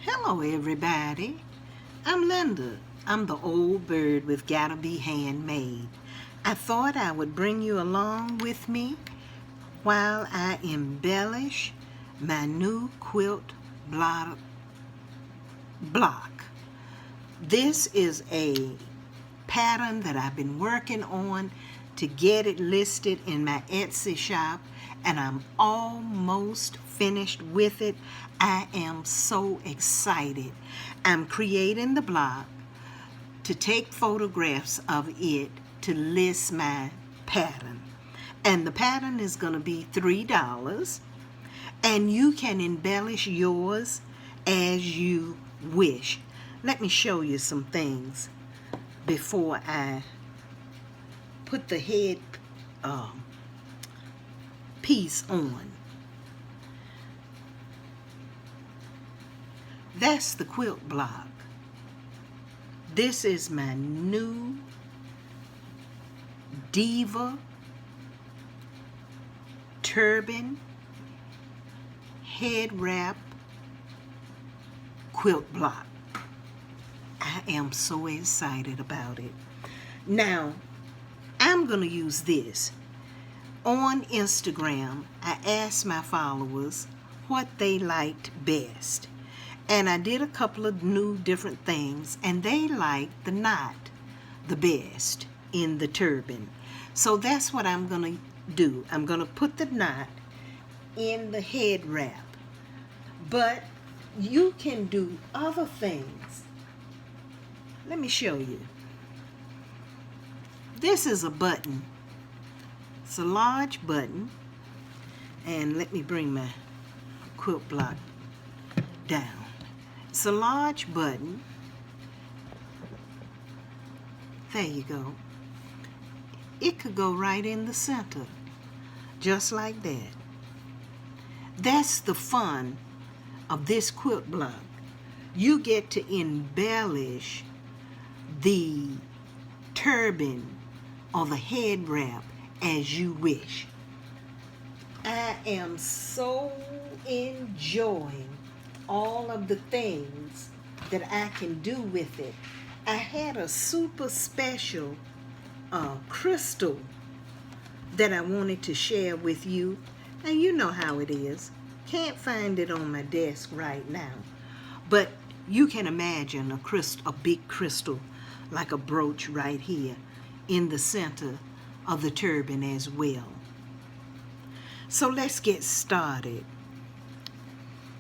Hello everybody, I'm Linda. I'm the old bird with Gotta Be Handmade. I thought I would bring you along with me while I embellish my new quilt block. This is a pattern that I've been working on to get it listed in my Etsy shop, and I'm almost finished with it. I am so excited. I'm creating the block to take photographs of it to list my pattern. And the pattern is going to be $3, and you can embellish yours as you wish. Let me show you some things before I put the head piece on. That's the quilt block. This is my new Diva Turban head wrap quilt block. I am so excited about it. Now, I'm going to use this. On Instagram, I asked my followers what they liked best. And I did a couple of new different things, and they liked the knot the best in the turban. So that's what I'm going to do. I'm going to put the knot in the head wrap. But you can do other things. Let me show you. This is a button. It's a large button. And let me bring my quilt block down. It's a large button. There you go. It could go right in the center, just like that. That's the fun of this quilt block. You get to embellish the turban or the head wrap as you wish. I am so enjoying all of the things that I can do with it. I had a super special crystal that I wanted to share with you, and you know how it is. Can't find it on my desk right now, but you can imagine a big crystal like a brooch right here in the center of the turban as well. So let's get started.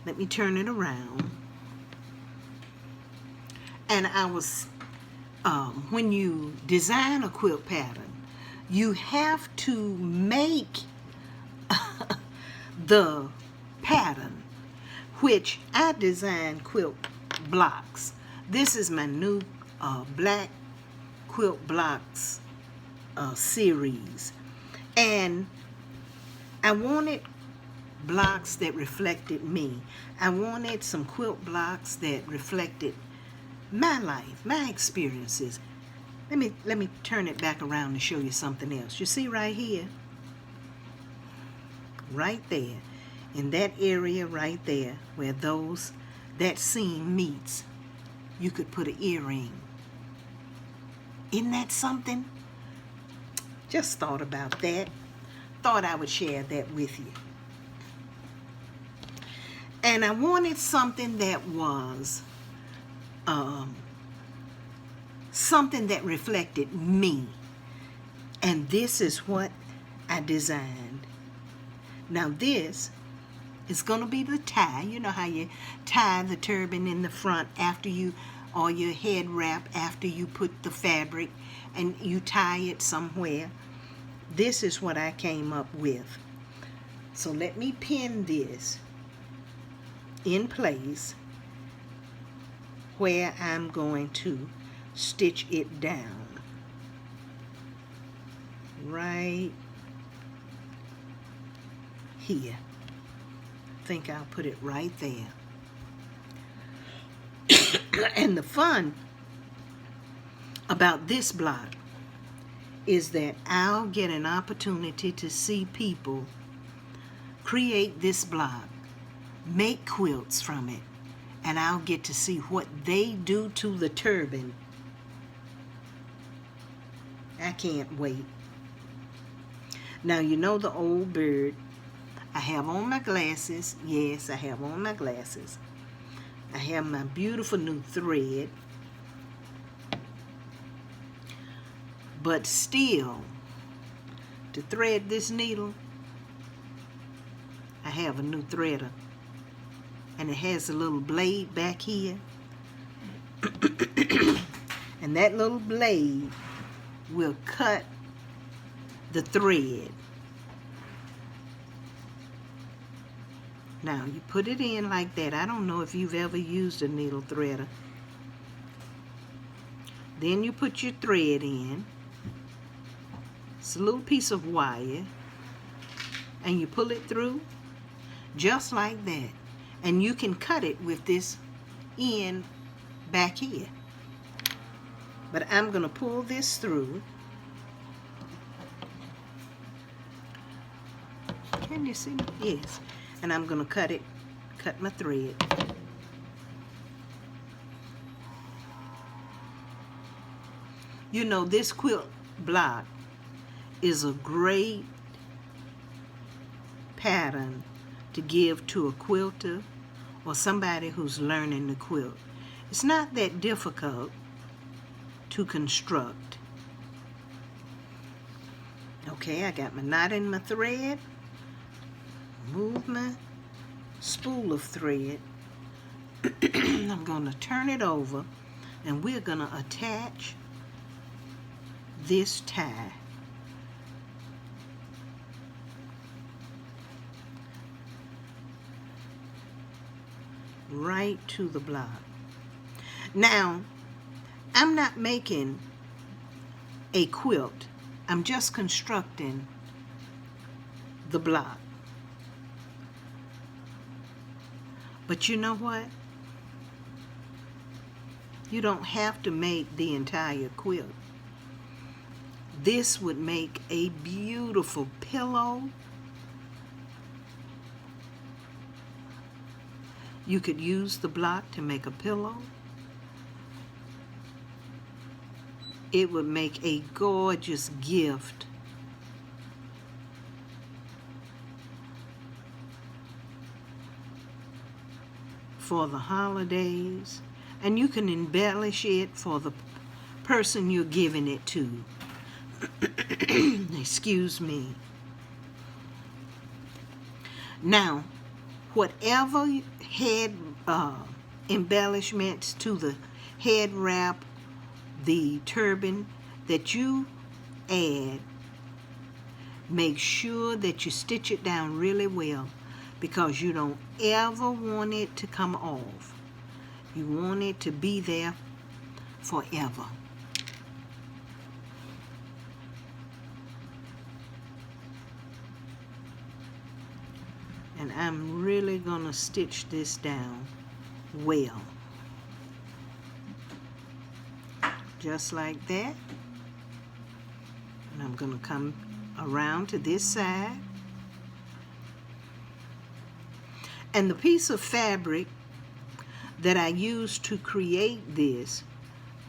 Let me turn it around. And when you design a quilt pattern, you have to make the pattern, which I designed quilt blocks. This is my new Black Quilt Blocks series. And I wanted blocks that reflected me. I wanted some quilt blocks that reflected my life, my experiences. Let me turn it back around and show you something else. You see right here, right there, in that area right there where that seam meets, you could put an earring. Isn't that something? Just thought about that. Thought I would share that with you. And I wanted something that was something that reflected me. And this is what I designed. Now this is going to be the tie. You know how you tie the turban in the front after you, or your head wrap after you put the fabric and you tie it somewhere. This is what I came up with. So let me pin this in place where I'm going to stitch it down. Right here. I think I'll put it right there. And the fun about this block is that I'll get an opportunity to see people create this block, make quilts from it, and I'll get to see what they do to the turban. I can't wait. Now, you know the old bird. I have on my glasses. Yes, I have on my glasses. I have my beautiful new thread. But still, to thread this needle, I have a new threader. And it has a little blade back here. And that little blade will cut the thread. Now, you put it in like that. I don't know if you've ever used a needle threader. Then you put your thread in. It's a little piece of wire. And you pull it through just like that. And you can cut it with this end back here. But I'm going to pull this through. Can you see? Yes. And I'm going to cut my thread. You know, this quilt block is a great pattern to give to a quilter or somebody who's learning to quilt. It's not that difficult to construct. Okay, I got my knot in my thread. Move my spool of thread. I'm going to turn it over and we're going to attach this tie. Right to the block. Now, I'm not making a quilt. I'm just constructing the block. But you know what? You don't have to make the entire quilt. This would make a beautiful pillow. You could use the block to make a pillow. It would make a gorgeous gift for the holidays, and you can embellish it for the person you're giving it to. Excuse me. Now, whatever head embellishments to the head wrap, the turban that you add, make sure that you stitch it down really well, because you don't ever want it to come off. You want it to be there forever. And I'm really going to stitch this down well. Just like that. And I'm going to come around to this side. And the piece of fabric that I used to create this,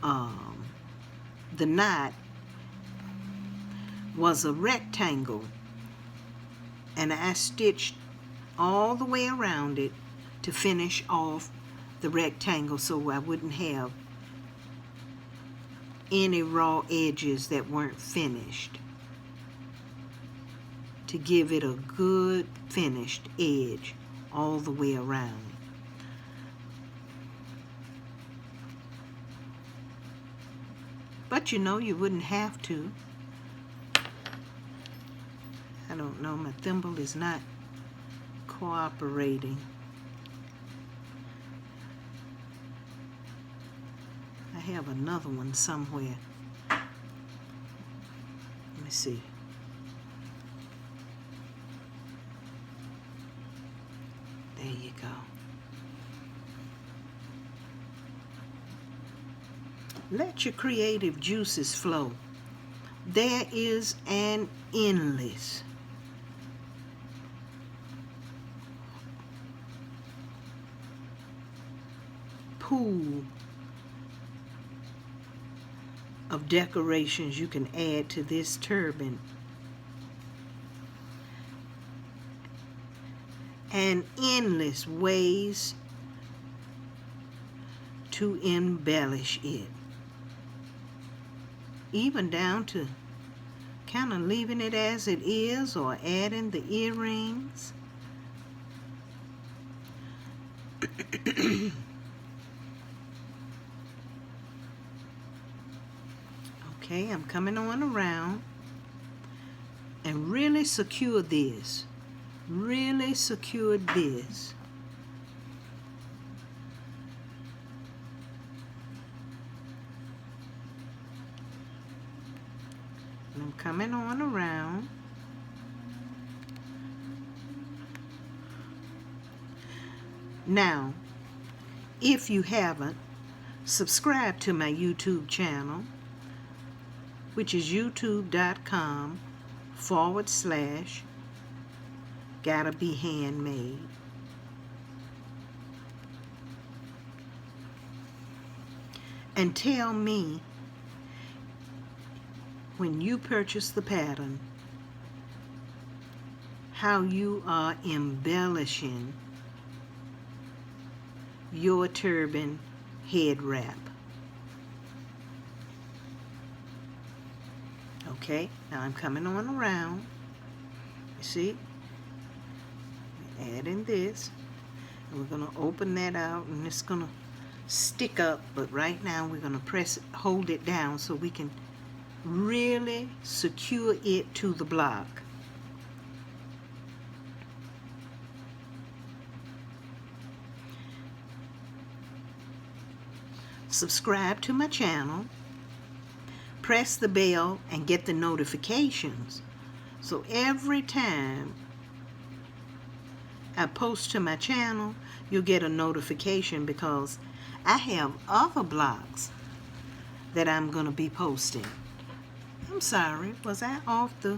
the knot, was a rectangle. And I stitched all the way around it to finish off the rectangle so I wouldn't have any raw edges that weren't finished, to give it a good finished edge all the way around. But you know, you wouldn't have to. I don't know, my thimble is not cooperating. I have another one somewhere. Let me see. There you go. Let your creative juices flow. There is an endless pool of decorations you can add to this turban. And endless ways to embellish it. Even down to kind of leaving it as it is or adding the earrings. Okay, I'm coming on around and really secure this. Really secured this. And I'm coming on around. Now, if you haven't, subscribe to my YouTube channel, which is youtube.com/Gotta Be Handmade. And tell me, when you purchase the pattern, how you are embellishing your turban head wrap. Okay, now I'm coming on around. You see? Adding this. And we're going to open that out, and it's going to stick up, but right now we're going to press it, hold it down so we can really secure it to the block. Subscribe to my channel, press the bell and get the notifications, so every time I post to my channel you'll get a notification, because I have other blocks that I'm going to be posting. I'm sorry, was I off the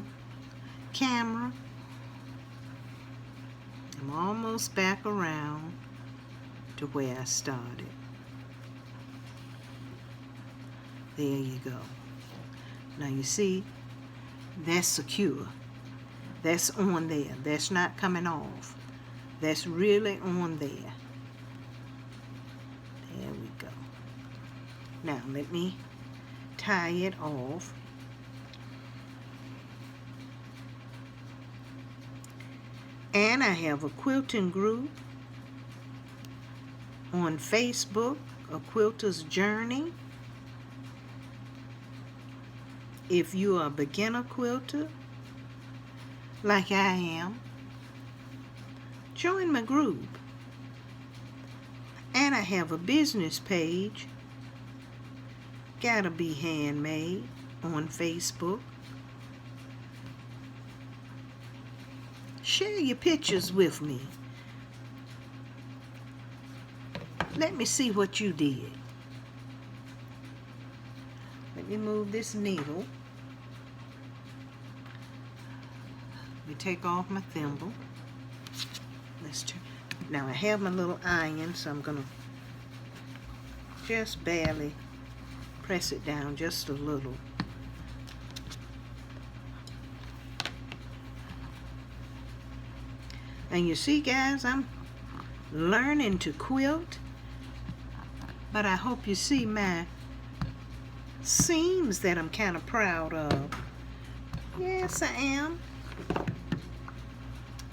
camera? I'm almost back around to where I started. There you go. Now you see, that's secure. That's on there. That's not coming off. That's really on there. There we go. Now let me tie it off. And I have a quilting group on Facebook, A Quilter's Journey. If you are a beginner quilter, like I am, join my group. And I have a business page, Gotta Be Handmade, on Facebook. Share your pictures with me. Let me see what you did. Let me move this needle. Let me take off my thimble. Let's turn. Now I have my little iron, so I'm gonna just barely press it down just a little. And you see, guys, I'm learning to quilt, but I hope you see my seams that I'm kind of proud of. Yes, I am.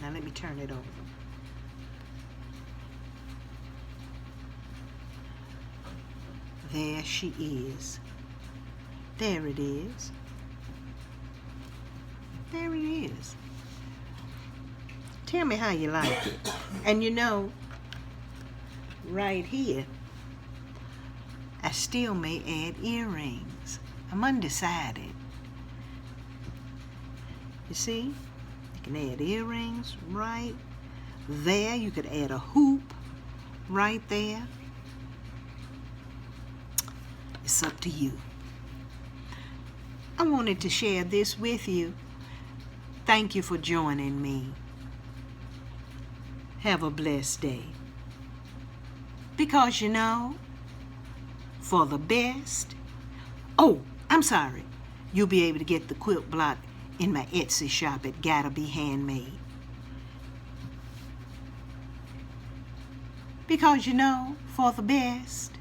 Now let me turn it over. There she is. There it is. There it is. Tell me how you like it. And you know, right here, I still may add earrings. I'm undecided. You see? You can add earrings right there. You could add a hoop right there. It's up to you. I wanted to share this with you. Thank you for joining me. Have a blessed day. Because, you know, for the best. Oh, I'm sorry. You'll be able to get the quilt block in my Etsy shop at Gotta Be Handmade. Because, you know, for the best,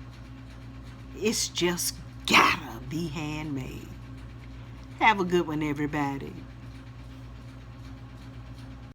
it's just gotta be handmade. Have a good one, everybody.